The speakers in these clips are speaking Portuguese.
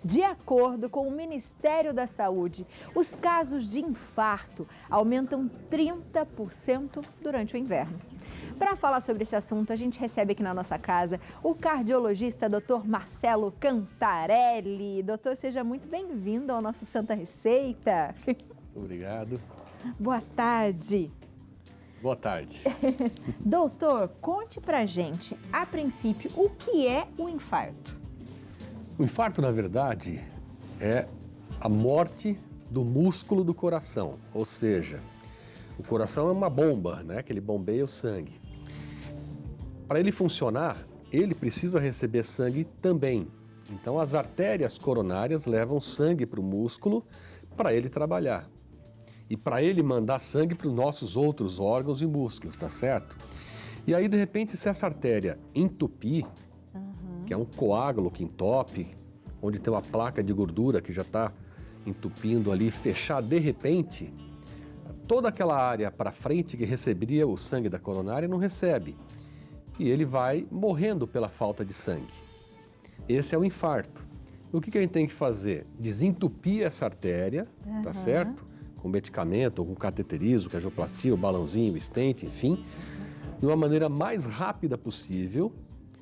De acordo com o Ministério da Saúde, os casos de infarto aumentam 30% durante o inverno. Para falar sobre esse assunto, a gente recebe aqui na nossa casa o cardiologista Dr. Marcelo Cantarelli. Doutor, seja muito bem-vindo ao nosso Santa Receita. Obrigado. Boa tarde. Boa tarde. Doutor, conte pra gente, a princípio, o que é o infarto? O infarto, na verdade, é a morte do músculo do coração, ou seja, o coração é uma bomba, né, que ele bombeia o sangue. Para ele funcionar, ele precisa receber sangue também. Então, as artérias coronárias levam sangue para o músculo para ele trabalhar. E para ele mandar sangue para os nossos outros órgãos e músculos, tá certo? E aí, de repente, se essa artéria entupir, que é um coágulo que entope, onde tem uma placa de gordura que já está entupindo ali, fechar de repente, toda aquela área para frente que receberia o sangue da coronária não recebe. E ele vai morrendo pela falta de sangue. Esse é o infarto. O que a gente tem que fazer? Desentupir essa artéria, tá certo? Com medicamento, ou com cateterismo, que é a angioplastia, o balãozinho, o stent, enfim, de uma maneira mais rápida possível,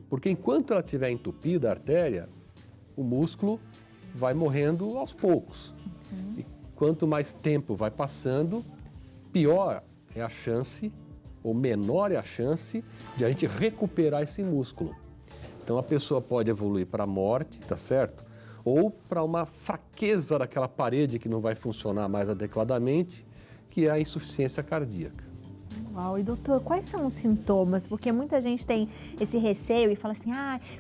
porque enquanto ela estiver entupida, a artéria, o músculo vai morrendo aos poucos. E quanto mais tempo vai passando, pior é a chance, ou menor é a chance, de a gente recuperar esse músculo. Então a pessoa pode evoluir para a morte, tá certo? Ou para uma fraqueza daquela parede que não vai funcionar mais adequadamente, que é a insuficiência cardíaca. Uau, e doutor, quais são os sintomas? Porque muita gente tem esse receio e fala assim,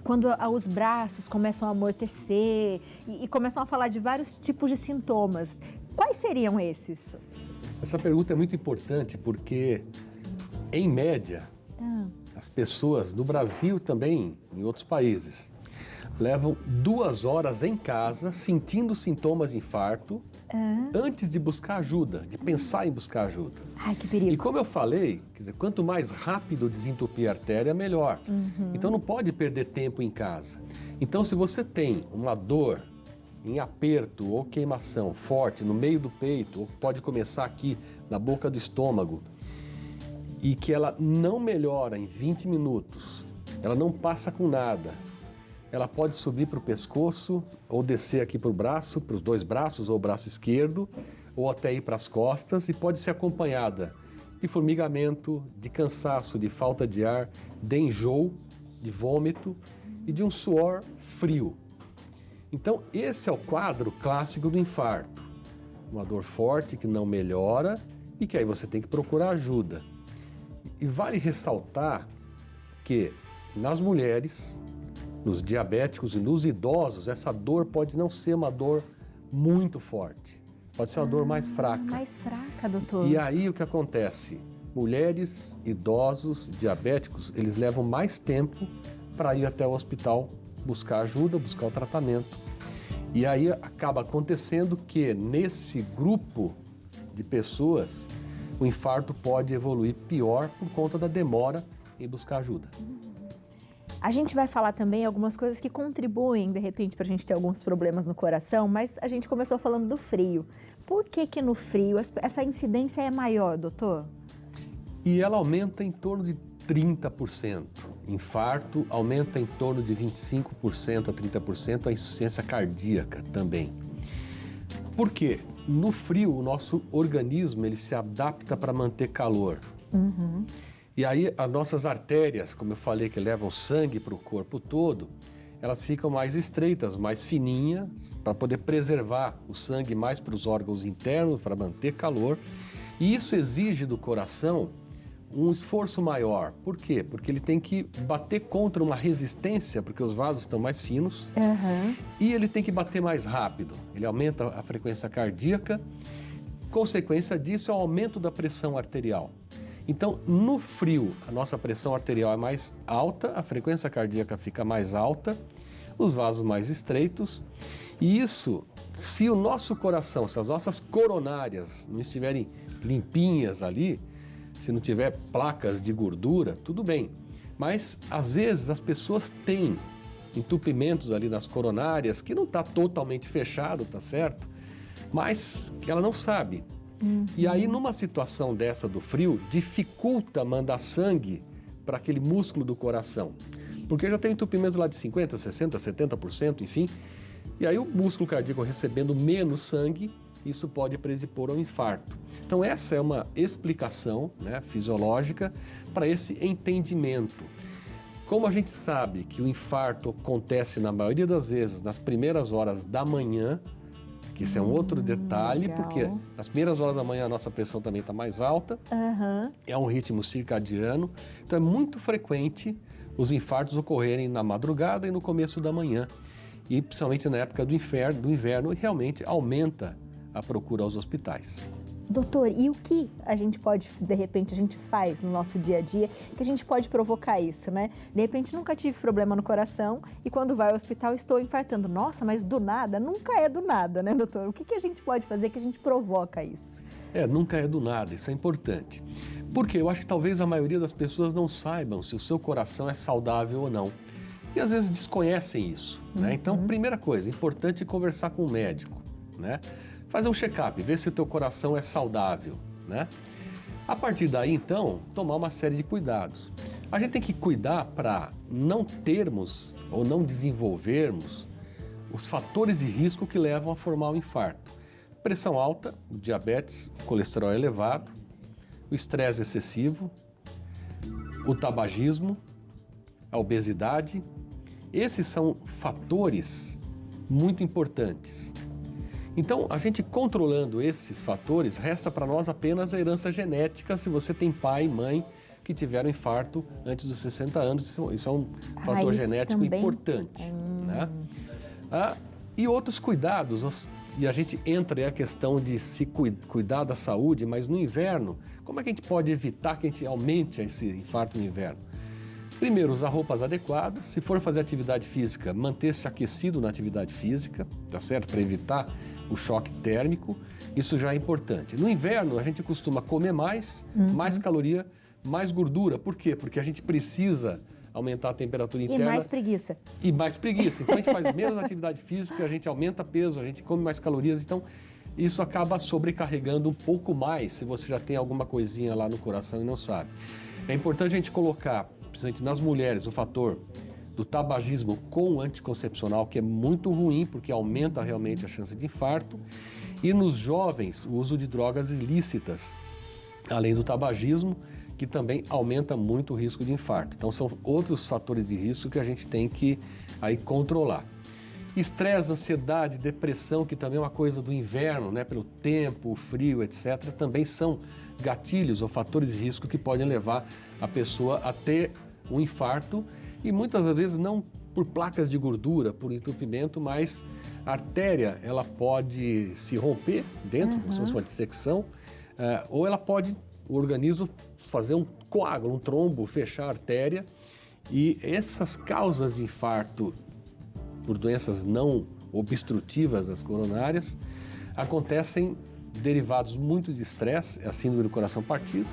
quando os braços começam a amortecer e começam a falar de vários tipos de sintomas. Quais seriam esses? Essa pergunta é muito importante porque, em média, as pessoas no Brasil também, em outros países, levam 2 horas em casa sentindo sintomas de infarto antes de buscar ajuda, de pensar em buscar ajuda. Ai, que perigo. E como eu falei, quer dizer, quanto mais rápido desentupir a artéria, melhor. Então não pode perder tempo em casa. Então se você tem uma dor em aperto ou queimação forte no meio do peito, ou pode começar aqui na boca do estômago, e que ela não melhora em 20 minutos, ela não passa com nada, ela pode subir para o pescoço ou descer aqui para o braço, para os 2 braços ou o braço esquerdo, ou até ir para as costas e pode ser acompanhada de formigamento, de cansaço, de falta de ar, de enjoo, de vômito e de um suor frio. Então esse é o quadro clássico do infarto. Uma dor forte que não melhora e que aí você tem que procurar ajuda. E vale ressaltar que nas mulheres, nos diabéticos e nos idosos, essa dor pode não ser uma dor muito forte. Pode ser uma dor mais fraca. Mais fraca, doutor. E aí o que acontece? Mulheres, idosos, diabéticos, eles levam mais tempo para ir até o hospital buscar ajuda, buscar o tratamento. E aí acaba acontecendo que nesse grupo de pessoas, o infarto pode evoluir pior por conta da demora em buscar ajuda. A gente vai falar também algumas coisas que contribuem, de repente, para a gente ter alguns problemas no coração, mas a gente começou falando do frio. Por que no frio essa incidência é maior, doutor? E ela aumenta em torno de 30%. Infarto aumenta em torno de 25% a 30%, a insuficiência cardíaca também. Por quê? No frio, o nosso organismo ele se adapta para manter calor. E aí as nossas artérias, como eu falei, que levam sangue para o corpo todo, elas ficam mais estreitas, mais fininhas, para poder preservar o sangue mais para os órgãos internos, para manter calor. E isso exige do coração um esforço maior. Por quê? Porque ele tem que bater contra uma resistência, porque os vasos estão mais finos, e ele tem que bater mais rápido. Ele aumenta a frequência cardíaca, consequência disso é o aumento da pressão arterial. Então, no frio, a nossa pressão arterial é mais alta, a frequência cardíaca fica mais alta, os vasos mais estreitos, e isso, se o nosso coração, se as nossas coronárias não estiverem limpinhas ali, se não tiver placas de gordura, tudo bem. Mas, às vezes, as pessoas têm entupimentos ali nas coronárias, que não está totalmente fechado, tá certo? Mas ela não sabe. E aí, numa situação dessa do frio, dificulta mandar sangue para aquele músculo do coração. Porque já tem entupimento lá de 50%, 60%, 70%, enfim. E aí o músculo cardíaco recebendo menos sangue, isso pode predispor ao infarto. Então essa é uma explicação, né, fisiológica para esse entendimento. Como a gente sabe que o infarto acontece na maioria das vezes nas primeiras horas da manhã, que isso é um outro detalhe, legal. porque nas primeiras horas da manhã a nossa pressão também está mais alta, é um ritmo circadiano, então é muito frequente os infartos ocorrerem na madrugada e no começo da manhã, e principalmente na época do inverno, realmente aumenta a procura aos hospitais. Doutor, e o que a gente pode, de repente, a gente faz no nosso dia a dia que a gente pode provocar isso, né? De repente, nunca tive problema no coração e quando vai ao hospital estou infartando. Nossa, mas do nada? Nunca é do nada, né, doutor? O que a gente pode fazer que a gente provoca isso? Nunca é do nada, isso é importante. Porque eu acho que talvez a maioria das pessoas não saibam se o seu coração é saudável ou não. E às vezes desconhecem isso, né? Então, primeira coisa, importante conversar com o médico, né? Fazer um check-up, ver se o teu coração é saudável, né? A partir daí, então, tomar uma série de cuidados. A gente tem que cuidar para não termos ou não desenvolvermos os fatores de risco que levam a formar o infarto. Pressão alta, o diabetes, o colesterol elevado, o estresse excessivo, o tabagismo, a obesidade. Esses são fatores muito importantes. Então, a gente controlando esses fatores, resta para nós apenas a herança genética se você tem pai e mãe que tiveram infarto antes dos 60 anos. Isso é um fator genético também importante. Né? E outros cuidados, e a gente entra aí a questão de se cuidar da saúde, mas no inverno, como é que a gente pode evitar que a gente aumente esse infarto no inverno? Primeiro, usar roupas adequadas. Se for fazer atividade física, manter-se aquecido na atividade física, tá certo? Para evitar o choque térmico. Isso já é importante. No inverno, a gente costuma comer mais, mais caloria, mais gordura. Por quê? Porque a gente precisa aumentar a temperatura interna. E mais preguiça. E mais preguiça. Então, a gente faz menos atividade física, a gente aumenta peso, a gente come mais calorias. Então, isso acaba sobrecarregando um pouco mais se você já tem alguma coisinha lá no coração e não sabe. É importante a gente colocar, principalmente nas mulheres, o fator do tabagismo com anticoncepcional, que é muito ruim, porque aumenta realmente a chance de infarto. E nos jovens, o uso de drogas ilícitas, além do tabagismo, que também aumenta muito o risco de infarto. Então, são outros fatores de risco que a gente tem que aí controlar. Estresse, ansiedade, depressão, que também é uma coisa do inverno, né? Pelo tempo, o frio, etc., também são gatilhos ou fatores de risco que podem levar a pessoa a ter um infarto e muitas vezes não por placas de gordura, por entupimento, mas a artéria ela pode se romper dentro, como se fosse uma dissecção, ou ela pode, o organismo, fazer um coágulo, um trombo, fechar a artéria e essas causas de infarto por doenças não obstrutivas das coronárias acontecem derivados muito de estresse, a síndrome do coração partido,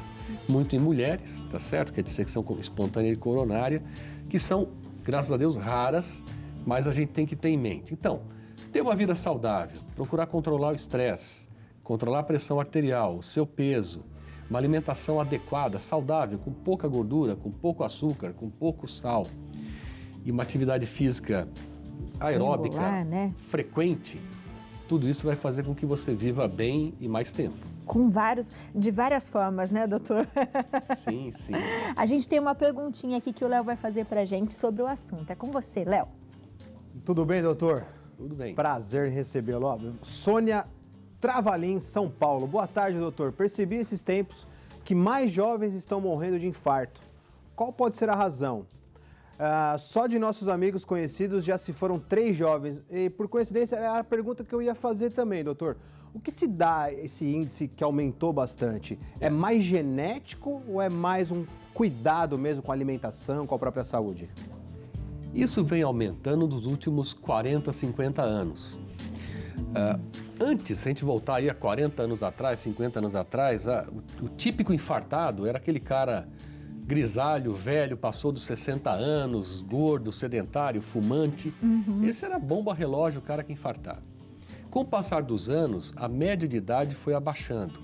muito em mulheres, tá certo? Que é dissecção espontânea de coronária, que são, graças a Deus, raras, mas a gente tem que ter em mente. Então, ter uma vida saudável, procurar controlar o estresse, controlar a pressão arterial, o seu peso, uma alimentação adequada, saudável, com pouca gordura, com pouco açúcar, com pouco sal e uma atividade física aeróbica, regular, né? Frequente, tudo isso vai fazer com que você viva bem e mais tempo. De várias formas, né, doutor? Sim, sim. A gente tem uma perguntinha aqui que o Léo vai fazer pra gente sobre o assunto. É com você, Léo. Tudo bem, doutor? Tudo bem. Prazer em recebê-lo. Sônia Travalim, São Paulo. Boa tarde, doutor. Percebi esses tempos que mais jovens estão morrendo de infarto. Qual pode ser a razão? Só de nossos amigos conhecidos já se foram 3 jovens. E, por coincidência, é a pergunta que eu ia fazer também, doutor. O que se dá esse índice que aumentou bastante? É mais genético ou é mais um cuidado mesmo com a alimentação, com a própria saúde? Isso vem aumentando nos últimos 40, 50 anos. Antes, se a gente voltar aí a 40 anos atrás, 50 anos atrás, o típico infartado era aquele cara grisalho, velho, passou dos 60 anos, gordo, sedentário, fumante. Esse era bomba relógio, o cara que infartava. Com o passar dos anos, a média de idade foi abaixando.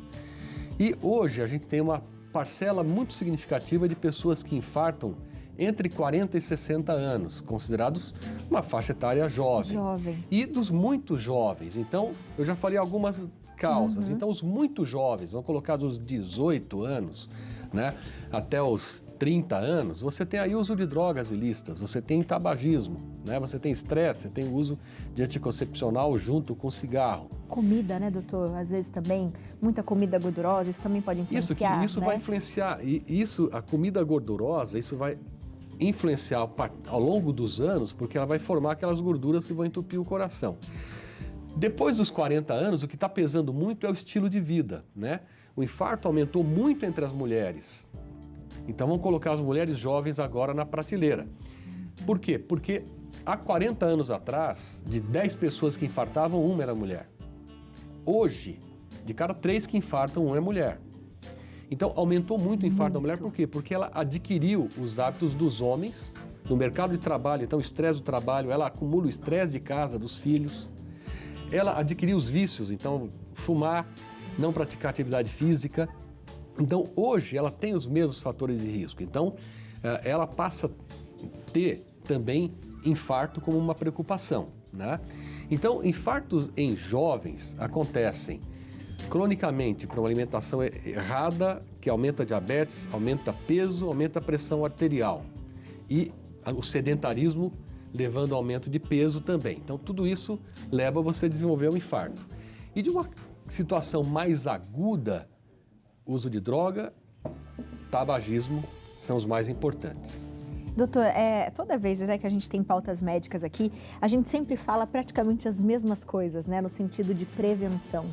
E hoje a gente tem uma parcela muito significativa de pessoas que infartam entre 40 e 60 anos, considerados uma faixa etária jovem. E dos muito jovens. Então, eu já falei algumas causas. Então, os muito jovens, vamos colocar dos 18 anos, né, até os 30 anos, você tem aí uso de drogas ilícitas, você tem tabagismo, né, você tem estresse, você tem uso de anticoncepcional junto com cigarro. Comida, né, doutor? Às vezes também, muita comida gordurosa, isso também pode influenciar, Isso né? vai influenciar, a comida gordurosa, isso vai influenciar ao longo dos anos, porque ela vai formar aquelas gorduras que vão entupir o coração. Depois dos 40 anos, o que está pesando muito é o estilo de vida, né? O infarto aumentou muito entre as mulheres. Então vamos colocar as mulheres jovens agora na prateleira. Por quê? Porque há 40 anos atrás, de 10 pessoas que infartavam, uma era mulher. Hoje, de cada 3 que infartam, uma é mulher. Então aumentou muito o infarto da mulher, por quê? Porque ela adquiriu os hábitos dos homens no mercado de trabalho. Então o estresse do trabalho, ela acumula o estresse de casa, dos filhos. Ela adquiriu os vícios, então fumar, não praticar atividade física. Então hoje ela tem os mesmos fatores de risco. Então ela passa a ter também infarto como uma preocupação, né? Então infartos em jovens acontecem cronicamente por uma alimentação errada, que aumenta a diabetes, aumenta peso, aumenta a pressão arterial. E o sedentarismo levando ao aumento de peso também. Então, tudo isso leva você a desenvolver um infarto. E de uma situação mais aguda, uso de droga, tabagismo são os mais importantes. Doutor, toda vez que a gente tem pautas médicas aqui, a gente sempre fala praticamente as mesmas coisas, né, no sentido de prevenção.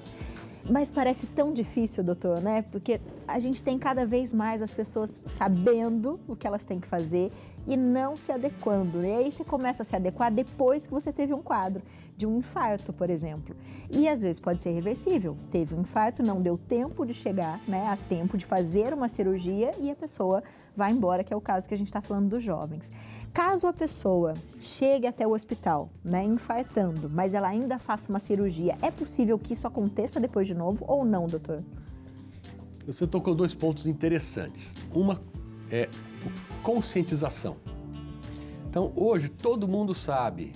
Mas parece tão difícil, doutor, né? Porque a gente tem cada vez mais as pessoas sabendo o que elas têm que fazer e não se adequando. E aí você começa a se adequar depois que você teve um quadro de um infarto, por exemplo. E às vezes pode ser reversível. Teve um infarto, não deu tempo de chegar, né, a tempo de fazer uma cirurgia e a pessoa vai embora, que é o caso que a gente está falando dos jovens. Caso a pessoa chegue até o hospital, né, infartando, mas ela ainda faça uma cirurgia, é possível que isso aconteça depois de novo ou não, doutor? Você tocou 2 pontos interessantes. Uma é conscientização. Então, hoje todo mundo sabe,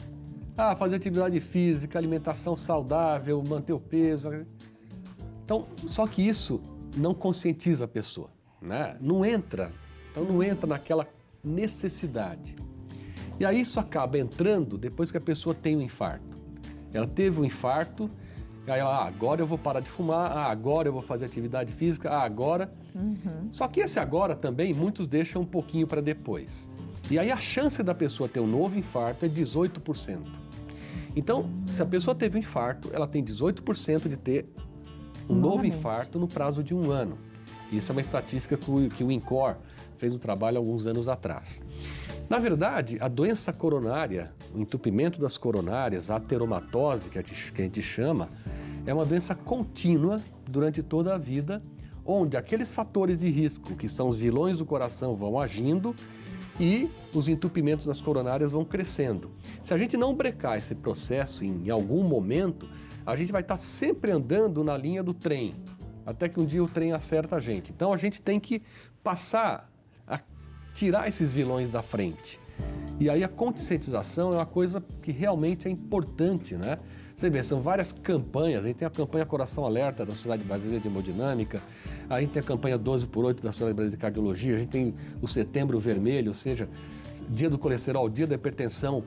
fazer atividade física, alimentação saudável, manter o peso. Então, só que isso não conscientiza a pessoa, né? Não entra naquela necessidade. E aí isso acaba entrando depois que a pessoa tem um infarto. Ela teve um infarto, aí ela, agora eu vou parar de fumar, agora eu vou fazer atividade física, agora... Só que esse agora também, muitos deixam um pouquinho para depois. E aí a chance da pessoa ter um novo infarto é 18%. Então, se a pessoa teve um infarto, ela tem 18% de ter um novo infarto no prazo de 1 ano. Isso é uma estatística que o INCOR fez um trabalho há alguns anos atrás. Na verdade, a doença coronária, o entupimento das coronárias, a ateromatose, que a gente chama, é uma doença contínua durante toda a vida, onde aqueles fatores de risco, que são os vilões do coração, vão agindo e os entupimentos das coronárias vão crescendo. Se a gente não brecar esse processo em algum momento, a gente vai estar sempre andando na linha do trem, até que um dia o trem acerta a gente. Então a gente tem que passar a tirar esses vilões da frente. E aí a conscientização é uma coisa que realmente é importante, né? Você vê, são várias campanhas, a gente tem a campanha Coração Alerta da Sociedade Brasileira de Hemodinâmica, a gente tem a campanha 12x8 da Sociedade Brasileira de Cardiologia, a gente tem o Setembro Vermelho, ou seja, dia do colesterol, dia da hipertensão.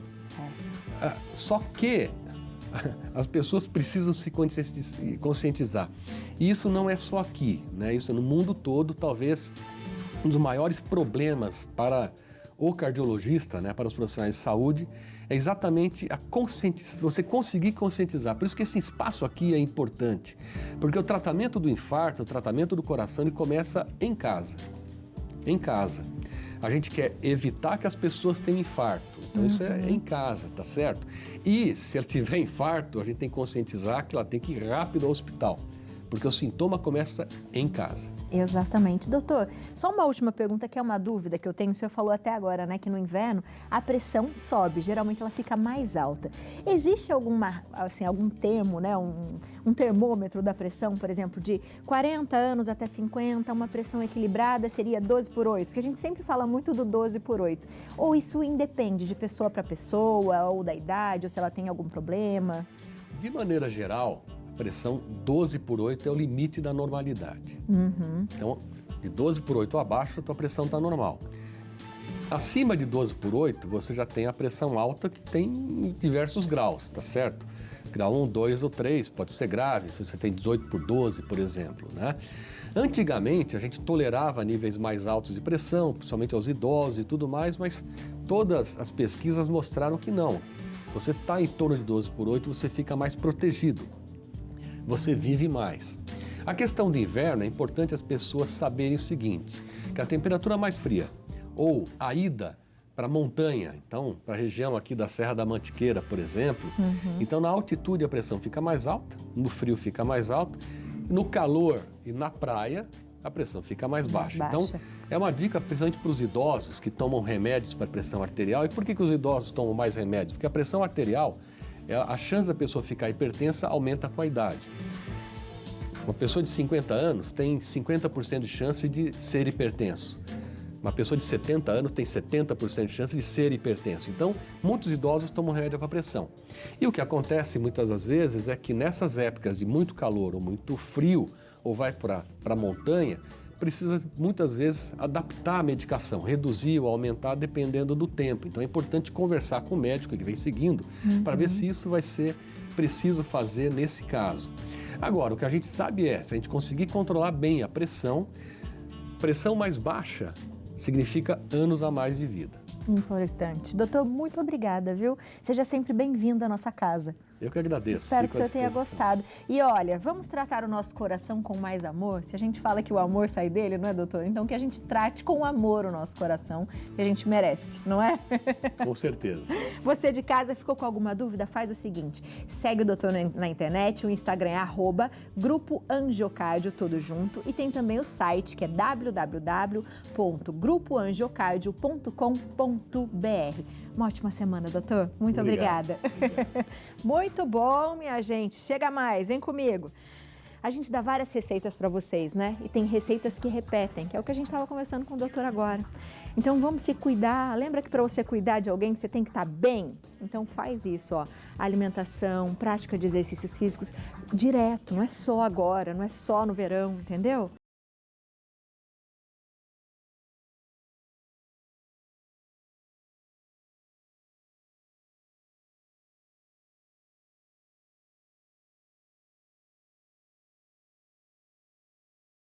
Só que as pessoas precisam se conscientizar. E isso não é só aqui, né? Isso é no mundo todo, talvez um dos maiores problemas para o cardiologista, né, para os profissionais de saúde, é exatamente você conseguir conscientizar. Por isso que esse espaço aqui é importante, porque o tratamento do infarto, o tratamento do coração, ele começa em casa. Em casa. A gente quer evitar que as pessoas tenham infarto, então isso é em casa, tá certo? E se ela tiver infarto, a gente tem que conscientizar que ela tem que ir rápido ao hospital, porque o sintoma começa em casa. Exatamente. Doutor, só uma última pergunta que é uma dúvida que eu tenho. O senhor falou até agora, né, que no inverno a pressão sobe, geralmente ela fica mais alta. Existe algum termo, né, um termômetro da pressão, por exemplo, de 40 anos até 50, uma pressão equilibrada seria 12 por 8? Porque a gente sempre fala muito do 12 por 8. Ou isso independe de pessoa para pessoa, ou da idade, ou se ela tem algum problema? De maneira geral, pressão 12 por 8 é o limite da normalidade. Então, de 12 por 8 abaixo, a tua pressão está normal. Acima de 12 por 8, você já tem a pressão alta, que tem diversos graus, tá certo? Grau 1, 2 ou 3, pode ser grave, se você tem 18 por 12, por exemplo, né? Antigamente, a gente tolerava níveis mais altos de pressão, principalmente aos idosos e tudo mais, mas todas as pesquisas mostraram que não. Você está em torno de 12 por 8, você fica mais protegido. Você vive mais. A questão do inverno é importante as pessoas saberem o seguinte, que a temperatura mais fria ou a ida para a montanha, então para a região aqui da Serra da Mantiqueira, por exemplo, então na altitude a pressão fica mais alta, no frio fica mais alta, no calor e na praia a pressão fica mais baixa. Então é uma dica principalmente para os idosos que tomam remédios para pressão arterial. E por que os idosos tomam mais remédios? Porque a pressão arterial, a chance da pessoa ficar hipertensa aumenta com a idade. Uma pessoa de 50 anos tem 50% de chance de ser hipertenso. Uma pessoa de 70 anos tem 70% de chance de ser hipertenso. Então, muitos idosos tomam remédio para pressão. E o que acontece muitas das vezes é que nessas épocas de muito calor ou muito frio, ou vai para a montanha, precisa muitas vezes adaptar a medicação, reduzir ou aumentar dependendo do tempo. Então é importante conversar com o médico que vem seguindo para ver se isso vai ser preciso fazer nesse caso. Agora, o que a gente sabe é, se a gente conseguir controlar bem a pressão mais baixa significa anos a mais de vida. Importante. Doutor, muito obrigada, viu? Seja sempre bem-vindo à nossa casa. Eu que agradeço. Espero que o senhor tenha gostado. E olha, vamos tratar o nosso coração com mais amor? Se a gente fala que o amor sai dele, não é, doutor? Então que a gente trate com amor o nosso coração, que a gente merece, não é? Com certeza. Você de casa ficou com alguma dúvida? Faz o seguinte, segue o doutor na internet, o Instagram é @Grupo Angiocardio, tudo junto. E tem também o site, que é www.grupoangiocardio.com.br. Uma ótima semana, doutor. Muito obrigada. Muito bom, minha gente. Chega mais, vem comigo. A gente dá várias receitas para vocês, né? E tem receitas que repetem, que é o que a gente estava conversando com o doutor agora. Então vamos se cuidar. Lembra que para você cuidar de alguém, você tem que estar bem? Então faz isso, ó. Alimentação, prática de exercícios físicos direto, não é só agora, não é só no verão, entendeu?